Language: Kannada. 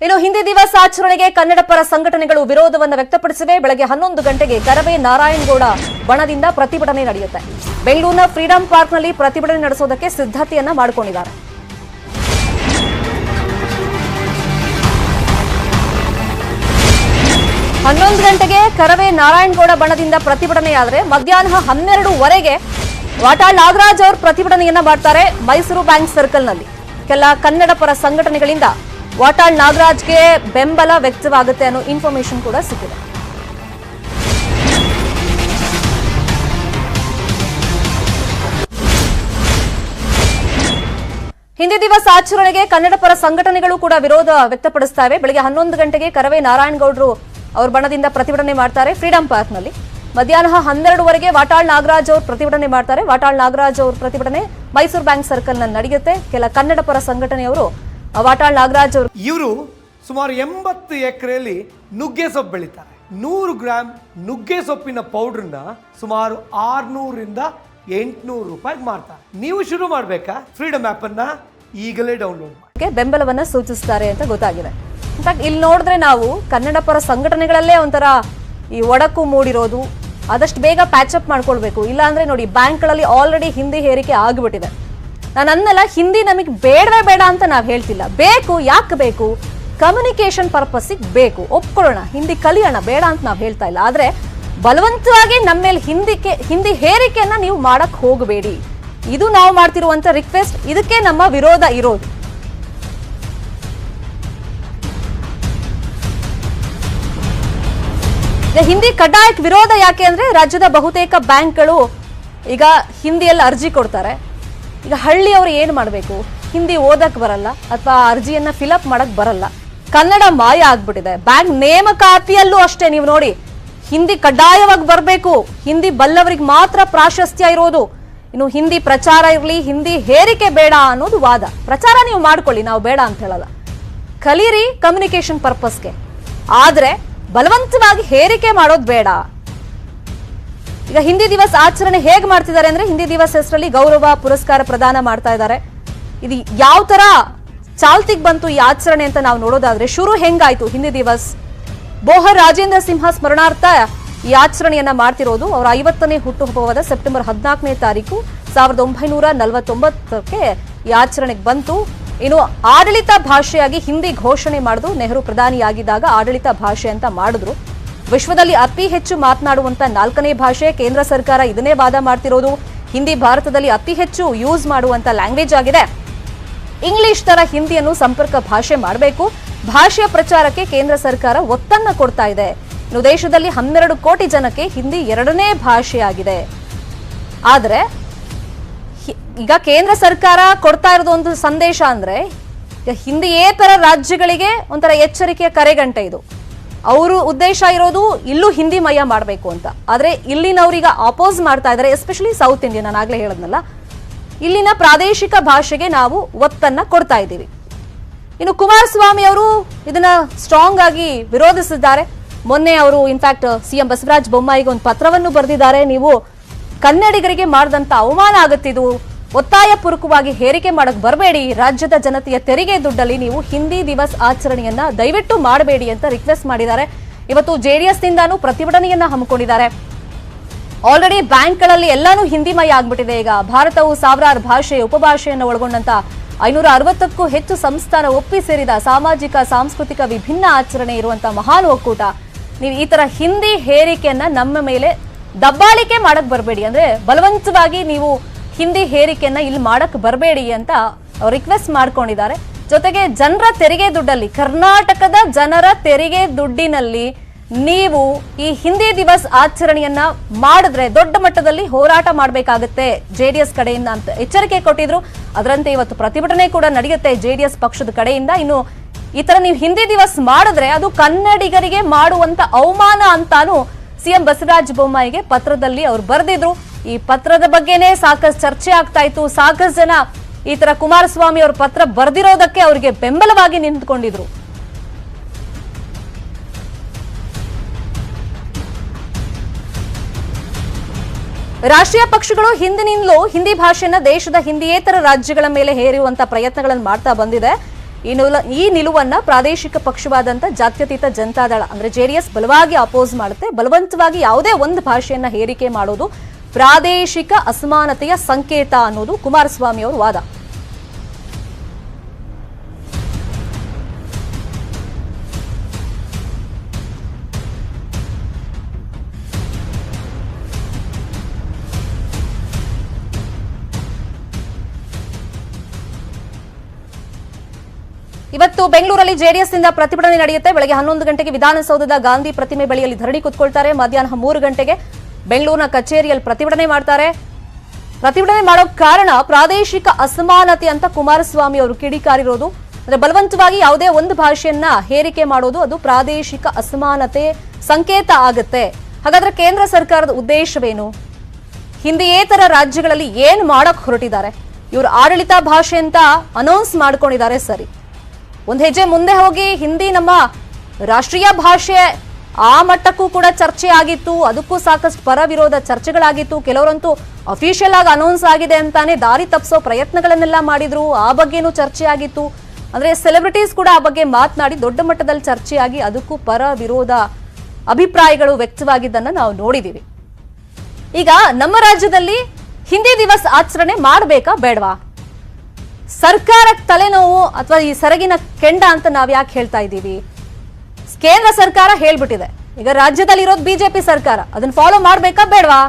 ಇನ್ನು ಹಿಂದಿ ದಿವಸ ಆಚರಣೆಗೆ ಕನ್ನಡ ಪರ ಸಂಘಟನೆಗಳು ವಿರೋಧವನ್ನು ವ್ಯಕ್ತಪಡಿಸಿವೆ. ಬೆಳಗ್ಗೆ 11 ಗಂಟೆಗೆ ಕರವೇ ನಾರಾಯಣಗೌಡ ಬಣದಿಂದ ಪ್ರತಿಭಟನೆ ನಡೆಯುತ್ತೆ. ಬೆಂಗಳೂರಿನ ಫ್ರೀಡಂ ಪಾರ್ಕ್ನಲ್ಲಿ ಪ್ರತಿಭಟನೆ ನಡೆಸೋದಕ್ಕೆ ಸಿದ್ಧತೆಯನ್ನ ಮಾಡಿಕೊಂಡಿದ್ದಾರೆ. ಹನ್ನೊಂದು ಗಂಟೆಗೆ ಕರವೇ ನಾರಾಯಣಗೌಡ ಬಣದಿಂದ ಪ್ರತಿಭಟನೆಯಾದರೆ ಮಧ್ಯಾಹ್ನ 12:15 ವಾಟಾಳ್ ನಾಗರಾಜ್ ಅವರು ಪ್ರತಿಭಟನೆಯನ್ನ ಮಾಡ್ತಾರೆ. ಮೈಸೂರು ಬ್ಯಾಂಕ್ ಸರ್ಕಲ್ನಲ್ಲಿ ಕೆಲ ಕನ್ನಡ ಪರ ಸಂಘಟನೆಗಳಿಂದ ವಾಟಾಳ್ ನಾಗರಾಜ್ಗೆ ಬೆಂಬಲ ವ್ಯಕ್ತವಾಗುತ್ತೆ ಅನ್ನೋ ಇನ್ಫಾರ್ಮೇಶನ್ ಕೂಡ ಸಿಕ್ಕಿದೆ. ಹಿಂದಿ ದಿವಸ ಆಚರಣೆಗೆ ಕನ್ನಡ ಪರ ಸಂಘಟನೆಗಳು ಕೂಡ ವಿರೋಧ ವ್ಯಕ್ತಪಡಿಸುತ್ತವೆ. ಬೆಳಗ್ಗೆ 11 ಗಂಟೆಗೆ ಕರವೇ ನಾರಾಯಣಗೌಡರು ಅವ್ರ ಬಣದಿಂದ ಪ್ರತಿಭಟನೆ ಮಾಡ್ತಾರೆ ಫ್ರೀಡಂ ಪಾರ್ಕ್ನಲ್ಲಿ. ಮಧ್ಯಾಹ್ನ 12:15 ವಾಟಾಳ್ ನಾಗರಾಜ್ ಅವರು ಪ್ರತಿಭಟನೆ ಮಾಡ್ತಾರೆ. ವಾಟಾಳ್ ನಾಗರಾಜ್ ಅವ್ರ ಪ್ರತಿಭಟನೆ ಮೈಸೂರು ಬ್ಯಾಂಕ್ ಸರ್ಕಲ್ನಲ್ಲಿ ನಡೆಯುತ್ತೆ. ಕೆಲ ಕನ್ನಡ ಪರ ಸಂಘಟನೆಯವರು ವಾಟಾಳ್ ನಾಗರಾಜ್ ಅವರು ಇವರು ಸುಮಾರು 80 ಎಕರೆಯಲ್ಲಿ ನುಗ್ಗೆ ಸೊಪ್ಪು ಬೆಳೀತಾರೆ. 100 ಗ್ರಾಂ ನುಗ್ಗೆ ಸೊಪ್ಪಿನ ಪೌಡರ್ನ ಸುಮಾರು 600 ರಿಂದ 800 ರೂಪಾಯಿಗೆ ಮಾರ್ತಾರೆ. ನೀವು ಶುರು ಮಾಡಬೇಕಾ? ಫ್ರೀಡಮ್ ಆಪ್ ಅನ್ನ ಈಗಲೇ ಡೌನ್ಲೋಡ್ ಮಾಡಿ. ಬೆಂಬಲವನ್ನ ಸೂಚಿಸುತ್ತಾರೆ ಅಂತ ಗೊತ್ತಾಗಿದೆ. ಇನ್ಫ್ಯಾಕ್ಟ್ ಇಲ್ಲಿ ನೋಡಿದ್ರೆ ನಾವು ಕನ್ನಡ ಪರ ಸಂಘಟನೆಗಳಲ್ಲೇ ಒಂಥರ ಈ ಒಡಕು ಮೂಡಿರೋದು, ಆದಷ್ಟು ಬೇಗ ಪ್ಯಾಚಪ್ ಮಾಡ್ಕೊಳ್ಬೇಕು. ಇಲ್ಲ ಅಂದ್ರೆ ನೋಡಿ, ಬ್ಯಾಂಕ್ಗಳಲ್ಲಿ ಆಲ್ರೆಡಿ ಹಿಂದಿ ಹೇರಿಕೆ ಆಗಿಬಿಟ್ಟಿದೆ. ನಾನು ಅನ್ನಲ್ಲ, ಹಿಂದಿ ನಮಗೆ ಬೇಡವೇ ಬೇಡ ಅಂತ ನಾವು ಹೇಳ್ತಿಲ್ಲ. ಬೇಕು, ಯಾಕೆ ಬೇಕು? ಕಮ್ಯುನಿಕೇಶನ್ ಪರ್ಪಸ್ಸಿಗೆ ಬೇಕು, ಒಪ್ಕೊಳ್ಳೋಣ. ಹಿಂದಿ ಕಲಿಯೋಣ, ಬೇಡ ಅಂತ ನಾವು ಹೇಳ್ತಾ ಇಲ್ಲ. ಆದ್ರೆ ಬಲವಂತವಾಗಿ ನಮ್ಮ ಮೇಲೆ ಹಿಂದಿ ಹೇರಿಕೆಯನ್ನ ನೀವು ಮಾಡಕ್ ಹೋಗಬೇಡಿ. ಇದು ನಾವು ಮಾಡ್ತಿರುವಂತ ರಿಕ್ವೆಸ್ಟ್. ಇದಕ್ಕೆ ನಮ್ಮ ವಿರೋಧ ಇರೋದು. ಹಿಂದಿ ಕಡ್ಡಾಯಕ್ಕೆ ವಿರೋಧ ಯಾಕೆ ಅಂದ್ರೆ ರಾಜ್ಯದ ಬಹುತೇಕ ಬ್ಯಾಂಕ್ಗಳು ಈಗ ಹಿಂದಿಯಲ್ಲಿ ಅರ್ಜಿ ಕೊಡ್ತಾರೆ. ಈಗ ಹಳ್ಳಿಯವರು ಏನು ಮಾಡಬೇಕು? ಹಿಂದಿ ಓದಕ್ ಬರಲ್ಲ ಅಥವಾ ಅರ್ಜಿಯನ್ನ ಫಿಲಪ್ ಮಾಡಕ್ ಬರಲ್ಲ, ಕನ್ನಡ ಮಾಯ ಆಗ್ಬಿಟ್ಟಿದೆ. ಬ್ಯಾಂಕ್ ನೇಮಕಾತಿಯಲ್ಲೂ ಅಷ್ಟೇ ನೀವು ನೋಡಿ, ಹಿಂದಿ ಕಡ್ಡಾಯವಾಗಿ ಬರಬೇಕು, ಹಿಂದಿ ಬಲ್ಲವರಿಗೆ ಮಾತ್ರ ಪ್ರಾಶಸ್ತ್ಯ ಇರೋದು. ಇನ್ನು ಹಿಂದಿ ಪ್ರಚಾರ ಇರಲಿ, ಹಿಂದಿ ಹೇರಿಕೆ ಬೇಡ ಅನ್ನೋದು ವಾದ. ಪ್ರಚಾರ ನೀವು ಮಾಡ್ಕೊಳ್ಳಿ, ನಾವು ಬೇಡ ಅಂತ ಹೇಳಲ್ಲ, ಕಲೀರಿ ಕಮ್ಯುನಿಕೇಶನ್ ಪರ್ಪಸ್ಗೆ. ಆದ್ರೆ ಬಲವಂತವಾಗಿ ಹೇರಿಕೆ ಮಾಡೋದು ಬೇಡ. ಈಗ ಹಿಂದಿ ದಿವಸ ಆಚರಣೆ ಹೇಗೆ ಮಾಡ್ತಿದ್ದಾರೆ ಅಂದ್ರೆ, ಹಿಂದಿ ದಿವಸ ಹೆಸರಲ್ಲಿ ಗೌರವ ಪುರಸ್ಕಾರ ಪ್ರದಾನ ಮಾಡ್ತಾ ಇದ್ದಾರೆ. ಇದು ಯಾವ ತರ ಚಾಲ್ತಿಗೆ ಬಂತು ಈ ಆಚರಣೆ ಅಂತ ನಾವು ನೋಡೋದಾದ್ರೆ, ಶುರು ಹೆಂಗಾಯ್ತು? ಹಿಂದಿ ದಿವಸ್ ಬೋಹರ್ ರಾಜೇಂದ್ರ ಸಿಂಹ ಸ್ಮರಣಾರ್ಥ ಈ ಆಚರಣೆಯನ್ನ ಮಾಡ್ತಿರೋದು. ಅವರ 50ನೇ ಹುಟ್ಟುಹಬ್ಬವಾದ ಸೆಪ್ಟೆಂಬರ್ 14ನೇ ತಾರೀಕು 1949ಕ್ಕೆ ಈ ಆಚರಣೆಗೆ ಬಂತು. ಇನ್ನು ಆಡಳಿತ ಭಾಷೆಯಾಗಿ ಹಿಂದಿ ಘೋಷಣೆ ಮಾಡಿದ್ರು. ನೆಹರು ಪ್ರಧಾನಿಯಾಗಿದ್ದಾಗ ಆಡಳಿತ ಭಾಷೆ ಅಂತ ಮಾಡಿದ್ರು. ವಿಶ್ವದಲ್ಲಿ ಅತಿ ಹೆಚ್ಚು ಮಾತನಾಡುವಂತ 4ನೇ ಭಾಷೆ. ಕೇಂದ್ರ ಸರ್ಕಾರ ಇದನ್ನೇ ವಾದ ಮಾಡ್ತಿರೋದು. ಹಿಂದಿ ಭಾರತದಲ್ಲಿ ಅತಿ ಹೆಚ್ಚು ಯೂಸ್ ಮಾಡುವಂತ ಲ್ಯಾಂಗ್ವೇಜ್ ಆಗಿದೆ. ಇಂಗ್ಲಿಷ್ ತರ ಹಿಂದಿಯನ್ನು ಸಂಪರ್ಕ ಭಾಷೆ ಮಾಡಬೇಕು. ಭಾಷೆಯ ಪ್ರಚಾರಕ್ಕೆ ಕೇಂದ್ರ ಸರ್ಕಾರ ಒತ್ತನ್ನ ಕೊಡ್ತಾ ಇದೆ. ಇನ್ನು ದೇಶದಲ್ಲಿ 12 ಕೋಟಿ ಜನಕ್ಕೆ ಹಿಂದಿ 2ನೇ ಭಾಷೆಯಾಗಿದೆ. ಆದ್ರೆ ಈಗ ಕೇಂದ್ರ ಸರ್ಕಾರ ಕೊಡ್ತಾ ಇರೋದು ಒಂದು ಸಂದೇಶ ಅಂದ್ರೆ, ಹಿಂದಿಯೇತರ ರಾಜ್ಯಗಳಿಗೆ ಒಂಥರ ಎಚ್ಚರಿಕೆಯ ಕರೆಗಂಟೆ ಇದು. ಅವರು ಉದ್ದೇಶ ಇರೋದು ಇಲ್ಲೂ ಹಿಂದಿ ಮಯ ಮಾಡಬೇಕು ಅಂತ. ಆದ್ರೆ ಇಲ್ಲಿನವ್ರೀಗ ಅಪೋಸ್ ಮಾಡ್ತಾ ಇದ್ದಾರೆ, ಎಸ್ಪೆಷಲಿ ಸೌತ್ ಇಂಡಿಯನ್. ನಾನು ಆಗ್ಲೇ ಹೇಳದ್ನಲ್ಲ, ಇಲ್ಲಿನ ಪ್ರಾದೇಶಿಕ ಭಾಷೆಗೆ ನಾವು ಒತ್ತನ್ನ ಕೊಡ್ತಾ ಇದ್ದೀವಿ. ಇನ್ನು ಕುಮಾರಸ್ವಾಮಿ ಅವರು ಇದನ್ನ ಸ್ಟ್ರಾಂಗ್ ಆಗಿ ವಿರೋಧಿಸಿದ್ದಾರೆ. ಮೊನ್ನೆ ಅವರು ಇನ್ಫ್ಯಾಕ್ಟ್ ಸಿಎಂ ಬಸವರಾಜ ಬೊಮ್ಮಾಯಿಗೆ ಒಂದು ಪತ್ರವನ್ನು ಬರೆದಿದ್ದಾರೆ. ನೀವು ಕನ್ನಡಿಗರಿಗೆ ಮಾಡಿದಂತ ಅವಮಾನ ಆಗುತ್ತಿದ್ದು, ಒತ್ತಾಯ ಪೂರ್ವಕವಾಗಿ ಹೇರಿಕೆ ಮಾಡಕ್ ಬರಬೇಡಿ. ರಾಜ್ಯದ ಜನತೆಯ ತೆರಿಗೆ ದುಡ್ಡಲ್ಲಿ ನೀವು ಹಿಂದಿ ದಿವಸ್ ಆಚರಣೆಯನ್ನ ದಯವಿಟ್ಟು ಮಾಡಬೇಡಿ ಅಂತ ರಿಕ್ವೆಸ್ಟ್ ಮಾಡಿದ್ದಾರೆ. ಇವತ್ತು ಜೆಡಿಎಸ್ ನಿಂದಾನು ಪ್ರತಿಭಟನೆಯನ್ನ ಹಮ್ಮಿಕೊಂಡಿದ್ದಾರೆ. ಆಲ್ರೆಡಿ ಬ್ಯಾಂಕ್ಗಳಲ್ಲಿ ಎಲ್ಲಾನು ಹಿಂದಿಮಯ ಆಗ್ಬಿಟ್ಟಿದೆ. ಈಗ ಭಾರತವು ಸಾವಿರಾರು ಭಾಷೆ ಉಪಭಾಷೆಯನ್ನು ಒಳಗೊಂಡಂತ 560ಕ್ಕೂ ಹೆಚ್ಚು ಸಂಸ್ಥಾನ ಒಪ್ಪಿ ಸೇರಿದ ಸಾಮಾಜಿಕ ಸಾಂಸ್ಕೃತಿಕ ವಿಭಿನ್ನ ಆಚರಣೆ ಇರುವಂತ ಮಹಾನ್ ಒಕ್ಕೂಟ. ನೀವು ಈ ತರ ಹಿಂದಿ ಹೇರಿಕೆಯನ್ನ ನಮ್ಮ ಮೇಲೆ ದಬ್ಬಾಳಿಕೆ ಮಾಡಕ್ ಬರಬೇಡಿ, ಅಂದ್ರೆ ಬಲವಂತವಾಗಿ ನೀವು ಹಿಂದಿ ಹೇರಿಕೆಯನ್ನ ಇಲ್ಲಿ ಮಾಡಕ್ ಬರಬೇಡಿ ಅಂತ ರಿಕ್ವೆಸ್ಟ್ ಮಾಡ್ಕೊಂಡಿದ್ದಾರೆ. ಜೊತೆಗೆ ಜನರ ತೆರಿಗೆ ದುಡ್ಡಲ್ಲಿ, ಕರ್ನಾಟಕದ ಜನರ ತೆರಿಗೆ ದುಡ್ಡಿನಲ್ಲಿ ನೀವು ಈ ಹಿಂದಿ ದಿವಸ್ ಆಚರಣೆಯನ್ನ ಮಾಡಿದ್ರೆ ದೊಡ್ಡ ಮಟ್ಟದಲ್ಲಿ ಹೋರಾಟ ಮಾಡಬೇಕಾಗುತ್ತೆ ಜೆಡಿಎಸ್ ಕಡೆಯಿಂದ ಅಂತ ಎಚ್ಚರಿಕೆ ಕೊಟ್ಟಿದ್ರು. ಅದರಂತೆ ಇವತ್ತು ಪ್ರತಿಭಟನೆ ಕೂಡ ನಡೆಯುತ್ತೆ ಜೆಡಿಎಸ್ ಪಕ್ಷದ ಕಡೆಯಿಂದ. ಇನ್ನು ಈ ತರ ನೀವು ಹಿಂದಿ ದಿವಸ್ ಮಾಡಿದ್ರೆ ಅದು ಕನ್ನಡಿಗರಿಗೆ ಮಾಡುವಂತ ಅವಮಾನ ಅಂತಾನು ಸಿಎಂ ಬಸವರಾಜ ಬೊಮ್ಮಾಯಿಗೆ ಪತ್ರದಲ್ಲಿ ಅವರು ಬರೆದಿದ್ರು. ಈ ಪತ್ರದ ಬಗ್ಗೆನೇ ಸಾಕಷ್ಟು ಚರ್ಚೆ ಆಗ್ತಾ ಇತ್ತು. ಸಾಕಷ್ಟು ಜನ ಈ ತರ ಕುಮಾರಸ್ವಾಮಿ ಅವ್ರ ಪತ್ರ ಬರೆದಿರೋದಕ್ಕೆ ಅವರಿಗೆ ಬೆಂಬಲವಾಗಿ ನಿಂತ್ಕೊಂಡಿದ್ರು. ರಾಷ್ಟ್ರೀಯ ಪಕ್ಷಗಳು ಹಿಂದಿನಿಂದಲೂ ಹಿಂದಿ ಭಾಷೆಯನ್ನ ದೇಶದ ಹಿಂದಿಯೇತರ ರಾಜ್ಯಗಳ ಮೇಲೆ ಹೇರುವಂತ ಪ್ರಯತ್ನಗಳನ್ನು ಮಾಡ್ತಾ ಬಂದಿದೆ. ಈ ನಿಲುವನ್ನ ಪ್ರಾದೇಶಿಕ ಪಕ್ಷವಾದಂತ ಜಾತ್ಯತೀತ ಜನತಾದಳ ಅಂದ್ರೆ ಜೆಡಿಎಸ್ ಬಲವಾಗಿ ಅಪೋಸ್ ಮಾಡುತ್ತೆ. ಬಲವಂತವಾಗಿ ಯಾವುದೇ ಒಂದು ಭಾಷೆಯನ್ನ ಹೇರಿಕೆ ಮಾಡೋದು ಪ್ರಾದೇಶಿಕ ಅಸಮಾನತೆಯ ಸಂಕೇತ ಅನ್ನೋದು ಕುಮಾರಸ್ವಾಮಿ ಅವರ ವಾದ. ಇವತ್ತು ಬೆಂಗಳೂರಲ್ಲಿ ಜೆಡಿಎಸ್ ನಿಂದ ಪ್ರತಿಭಟನೆ ನಡೆಯುತ್ತೆ. ಬೆಳಗ್ಗೆ 11 ಗಂಟೆಗೆ ವಿಧಾನಸೌಧದ ಗಾಂಧಿ ಪ್ರತಿಮೆ ಬಳಿಯಲ್ಲಿ ಧರಣಿ ಕೂತ್ಕೊಳ್ತಾರೆ. ಮಧ್ಯಾಹ್ನ 3 ಗಂಟೆಗೆ ಬೆಂಗಳೂರಿನ ಕಚೇರಿಯಲ್ಲಿ ಪ್ರತಿಭಟನೆ ಮಾಡ್ತಾರೆ. ಪ್ರತಿಭಟನೆ ಮಾಡೋ ಕಾರಣ ಪ್ರಾದೇಶಿಕ ಅಸಮಾನತೆ ಅಂತ ಕುಮಾರಸ್ವಾಮಿ ಅವರು ಕಿಡಿಕಾರಿರೋದು. ಅಂದ್ರೆ ಬಲವಂತವಾಗಿ ಯಾವುದೇ ಒಂದು ಭಾಷೆಯನ್ನ ಹೇರಿಕೆ ಮಾಡೋದು ಅದು ಪ್ರಾದೇಶಿಕ ಅಸಮಾನತೆ ಸಂಕೇತ ಆಗುತ್ತೆ. ಹಾಗಾದ್ರೆ ಕೇಂದ್ರ ಸರ್ಕಾರದ ಉದ್ದೇಶವೇನು? ಹಿಂದಿಯೇತರ ರಾಜ್ಯಗಳಲ್ಲಿ ಏನ್ ಮಾಡಕ್ ಹೊರಟಿದ್ದಾರೆ? ಇವರು ಆಡಳಿತ ಭಾಷೆ ಅಂತ ಅನೌನ್ಸ್ ಮಾಡ್ಕೊಂಡಿದ್ದಾರೆ. ಸರಿ, ಒಂದ್ ಹೆಜ್ಜೆ ಮುಂದೆ ಹೋಗಿ ಹಿಂದಿ ನಮ್ಮ ರಾಷ್ಟ್ರೀಯ ಭಾಷೆ ಆ ಮಟ್ಟಕ್ಕೂ ಕೂಡ ಚರ್ಚೆ ಆಗಿತ್ತು. ಅದಕ್ಕೂ ಸಾಕಷ್ಟು ಪರ ವಿರೋಧ ಚರ್ಚೆಗಳಾಗಿತ್ತು. ಕೆಲವರಂತೂ ಅಫಿಷಿಯಲ್ ಆಗಿ ಅನೌನ್ಸ್ ಆಗಿದೆ ಅಂತಾನೆ ದಾರಿ ತಪ್ಪಿಸೋ ಪ್ರಯತ್ನಗಳನ್ನೆಲ್ಲ ಮಾಡಿದ್ರು. ಆ ಬಗ್ಗೆನೂ ಚರ್ಚೆ ಆಗಿತ್ತು. ಅಂದ್ರೆ ಸೆಲೆಬ್ರಿಟೀಸ್ ಕೂಡ ಆ ಬಗ್ಗೆ ಮಾತನಾಡಿ ದೊಡ್ಡ ಮಟ್ಟದಲ್ಲಿ ಚರ್ಚೆಯಾಗಿ ಅದಕ್ಕೂ ಪರ ವಿರೋಧ ಅಭಿಪ್ರಾಯಗಳು ವ್ಯಕ್ತವಾಗಿದ್ದನ್ನ ನಾವು ನೋಡಿದೀವಿ. ಈಗ ನಮ್ಮ ರಾಜ್ಯದಲ್ಲಿ ಹಿಂದಿ ದಿವಸ್ ಆಚರಣೆ ಮಾಡಬೇಕಾ ಬೇಡವಾ? ಸರ್ಕಾರಕ್ಕೆ ತಲೆನೋವು ಅಥವಾ ಈ ಸೆರಗಿನ ಕೆಂಡ ಅಂತ ನಾವ್ ಯಾಕೆ ಹೇಳ್ತಾ ಇದ್ದೀವಿ? ಕೇಂದ್ರ ಸರ್ಕಾರ ಹೇಳ್ಬಿಟ್ಟಿದೆ. ಈಗ ರಾಜ್ಯದಲ್ಲಿ ಇರೋದು ಬಿಜೆಪಿ ಸರ್ಕಾರ, ಅದನ್ನ ಫಾಲೋ ಮಾಡ್ಬೇಕಾ ಬೇಡವಾ?